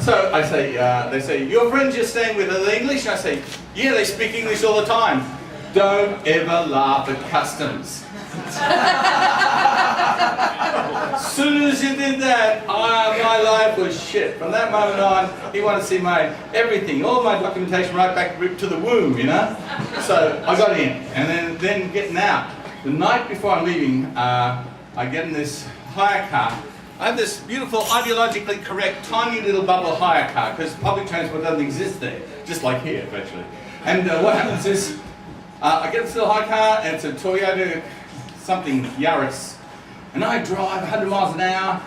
So I say, they say, your friends you're staying with, are they English? And I say, yeah, they speak English all the time. Don't ever laugh at customs. As soon as you did that, my life was shit. From that moment on, he wanted to see my everything, all my documentation right back to the womb, you know? So I got in, and then getting out. The night before I'm leaving, I get in this hire car. I have this beautiful, ideologically correct, tiny little bubble hire car, because public transport doesn't exist there, just like here, virtually. And what happens is, I get this little hire car, and it's a Toyota something Yaris, and I drive 100 miles an hour,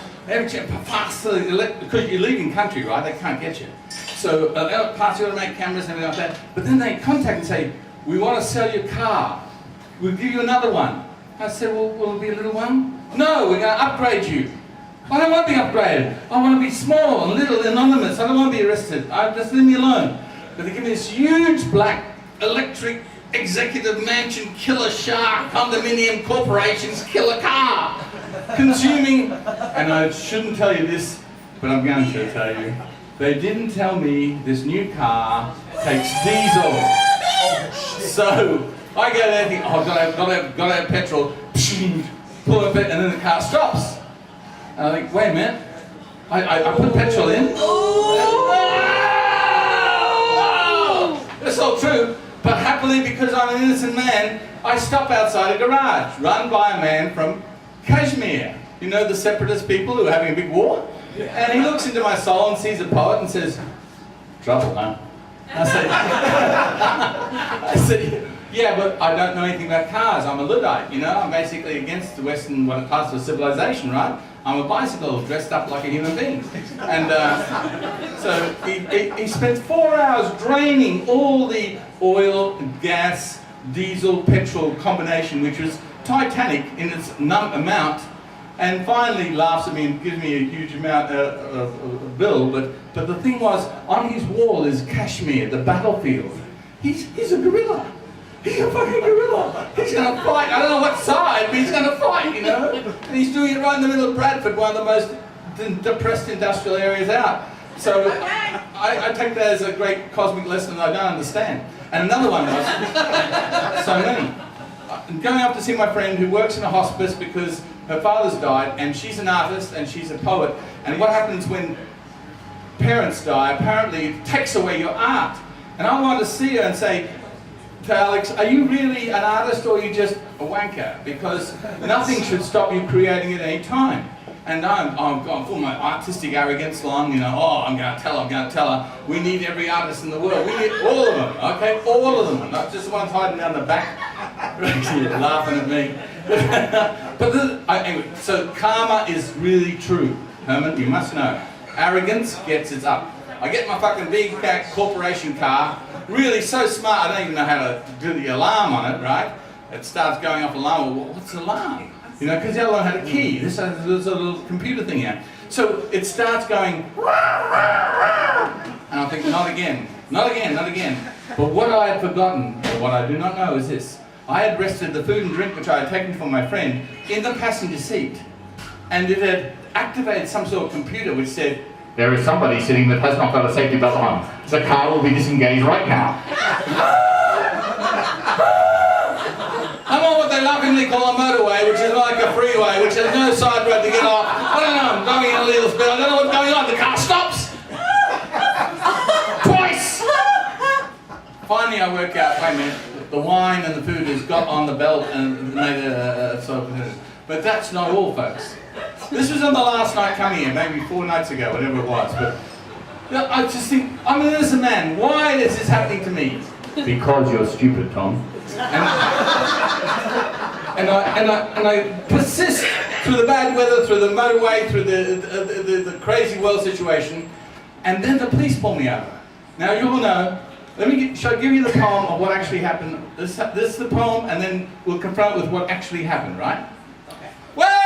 faster, because you're leaving country, right? They can't get you. So past the automatic cameras and everything like that. But then they contact and say, we want to sell your car. We'll give you another one. I said, well, will it be a little one? No, we're going to upgrade you. I don't want to be upgraded. I want to be small and little, anonymous. I don't want to be arrested. Just leave me alone. But they give me this huge black electric executive mansion killer shark condominium corporations killer car. Consuming, and I shouldn't tell you this, but I'm going to tell you. They didn't tell me this new car takes diesel. So I go there thinking, oh, gotta have petrol. Pull a bit, and then the car stops. And I think, wait a minute. I put petrol in. It's all true. But happily, because I'm an innocent man, I stop outside a garage, run by a man from Kashmir. You know the separatist people who are having a big war? Yeah. And he looks into my soul and sees a poet and says, trouble, huh? I said, yeah, but I don't know anything about cars. I'm a Luddite, you know? I'm basically against the Western, what it calls for civilization, right? I'm a bicycle dressed up like a human being. And so he spends 4 hours draining all the oil, gas, diesel, petrol combination, which was titanic in its amount, and finally laughs at me and gives me a huge amount of bill. But the thing was, on his wall is Kashmir, the battlefield. He's a gorilla. He's a fucking gorilla. He's going to fight. I don't know what side, but he's going to fight, you know? And he's doing it right in the middle of Bradford, one of the most depressed industrial areas out. So I take that as a great cosmic lesson that I don't understand. And another one was, so many. I'm going up to see my friend who works in a hospice because her father's died, and she's an artist and she's a poet. And what happens when parents die, apparently it takes away your art. And I wanted to see her and say, to Alex, are you really an artist or are you just a wanker? Because nothing should stop you creating at any time. And I'm full of my artistic arrogance along, you know, oh, I'm going to tell her. We need every artist in the world. We need all of them, okay? All of them. Not just the ones hiding down the back, laughing at me. Anyway, so karma is really true, Herman, you must know. Arrogance gets its up. I get my fucking big corporation car, really so smart, I don't even know how to do the alarm on it, right? It starts going off alarm. Well, what's the alarm? You know, because the other one had a key. There's a little computer thing here. So it starts going, and I think, not again. But what I had forgotten, or what I do not know, is this. I had rested the food and drink which I had taken from my friend in the passenger seat. And it had activated some sort of computer which said, there is somebody sitting that has not got a safety belt on. The car will be disengaged right now. I'm on what they lovingly call a motorway, which is like a freeway, which has no side road to get off. I don't know, I'm going at a little speed, I don't know what's going on. The car stops! Twice! Finally I work out, wait a minute, the wine and the food has got on the belt and made a sort of... But that's not all, folks. This was on the last night coming here, maybe 4 nights ago, whatever it was. But you know, I just think, I'm an innocent man. Why is this happening to me? Because you're stupid, Tom. And I persist through the bad weather, through the motorway, through the crazy world situation, and then the police pull me over. Now you all know. Shall I give you the poem of what actually happened? This is the poem, and then we'll confront with what actually happened, right? Okay. Well,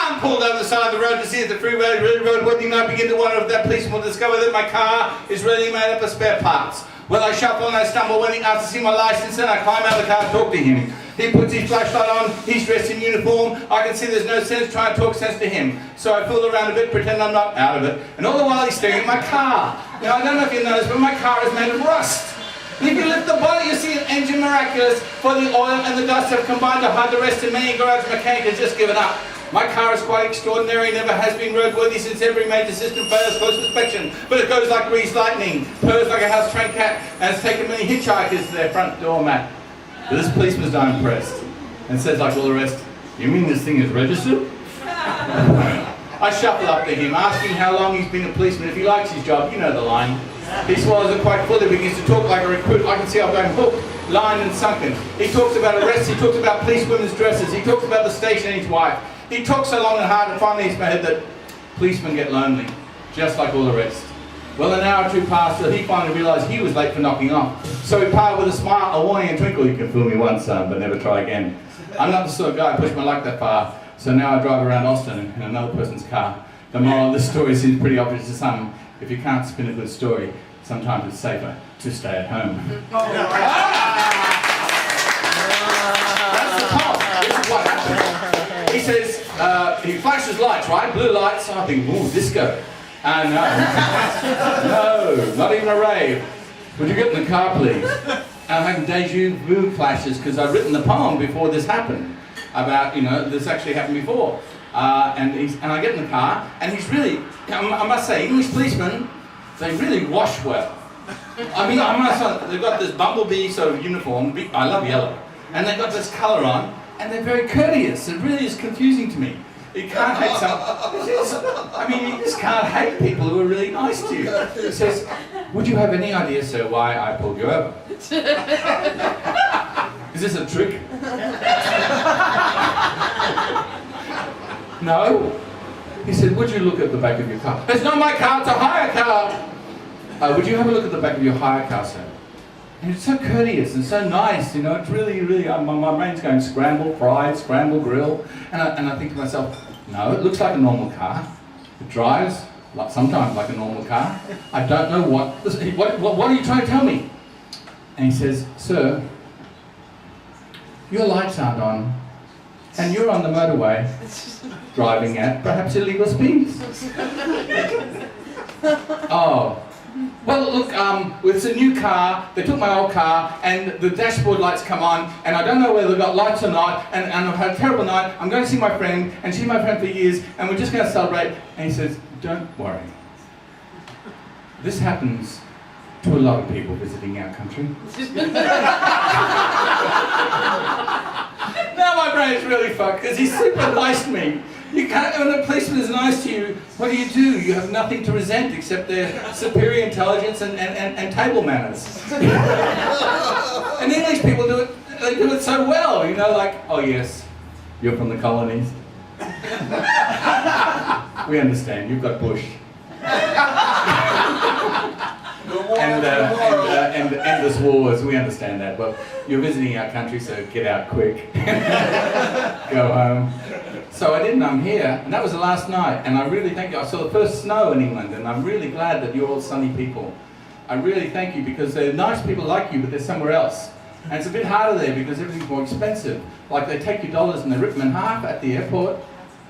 I'm pulled over the side of the road to see if the freeway road wedding. I begin to wonder if that policeman will discover that my car is really made up of spare parts. Well, I shuffle and I stumble when he asks to see my license, and I climb out of the car and talk to him. He puts his flashlight on, he's dressed in uniform, I can see there's no sense trying to talk sense to him. So I fool around a bit, pretend I'm not out of it, and all the while he's staring at my car. Now I don't know if you noticed, but my car is made of rust. And if you lift the bonnet, you see an engine miraculous, for the oil and the dust have combined to hide the rest, and many garage mechanic has just given up. My car is quite extraordinary, never has been roadworthy since every major system fails close inspection. But it goes like greased lightning, purrs like a house-trained cat, and has taken many hitchhikers to their front doormat. But this policeman's not impressed, and says like all the rest, "You mean this thing is registered?" I shuffle up to him, asking how long he's been a policeman, if he likes his job. You know the line. He swallows it quite fully, begins to talk like a recruit. I can see I'm going hooked, line and sunken. He talks about arrests, he talks about policewomen's dresses, he talks about the station and his wife. He talks so long and hard and finally he's made that policemen get lonely, just like all the rest. Well, an hour or two passed till he finally realised he was late for knocking off. So he parted with a smile, a warning and twinkle. "You can fool me once, son, but never try again." I'm not the sort of guy who pushed my luck that far, so now I drive around Austin in another person's car. The moral of this story seems pretty obvious to some. If you can't spin a good story, sometimes it's safer to stay at home. That's the top. This is what happens. He says, he flashes lights, right? Blue lights. I think, ooh, disco. No. No, not even a rave. Would you get in the car, please? And I'm having deja vu flashes because I've written the poem before this happened. About, this actually happened before. And I get in the car, and he's really, I must say, English policemen, they really wash well. I mean, they've got this bumblebee sort of uniform, I love yellow, and they've got this colour on, and they're very courteous. It really is confusing to me. You can't hate you just can't hate people who are really nice to you. He says, "Would you have any idea, sir, why I pulled you over?" Is this a trick? No. He said, "Would you look at the back of your car?" "It's not my car, it's a hire car." "Would you have a look at the back of your hire car, sir?" And it's so courteous and so nice, it's really, my brain's going scramble, fried, scramble, grill. And I think to myself, no, it looks like a normal car. It drives sometimes like a normal car. I don't know what are you trying to tell me? And he says, "Sir, your lights aren't on, and you're on the motorway, driving at perhaps illegal speeds." "Oh. Well, look, it's a new car, they took my old car, and the dashboard lights come on, and I don't know whether they've got lights or not, and I've had a terrible night. I'm going to see my friend, and she's my friend for years, and we're just going to celebrate." And he says, "Don't worry. This happens to a lot of people visiting our country." Now my brain's really fucked, because he's super nice to me. You can't, when a policeman is nice to you, what do? You have nothing to resent except their superior intelligence and table manners. And English people do it, they do it so well, like, "Oh yes, you're from the colonies. We understand, you've got bush. And endless wars, we understand that. Well, you're visiting our country, so get out quick. Go home." So I didn't, I'm here, and that was the last night, and I really thank you. I saw the first snow in England, and I'm really glad that you're all sunny people. I really thank you, because they're nice people like you, but they're somewhere else. And it's a bit harder there, because everything's more expensive. Like, they take your dollars and they rip them in half at the airport.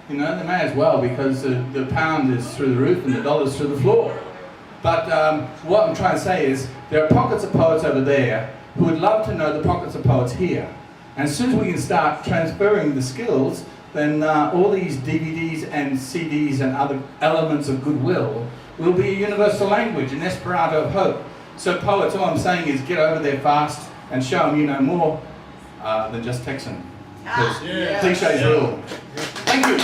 They may as well, because the pound is through the roof and the dollar's through the floor. But what I'm trying to say is, there are pockets of poets over there who would love to know the pockets of poets here. And as soon as we can start transferring the skills, then all these DVDs and CDs and other elements of goodwill will be a universal language, an Esperanto of hope. So poets, all I'm saying is get over there fast and show them you know more than just Texan. Because cliches rule. Thank you.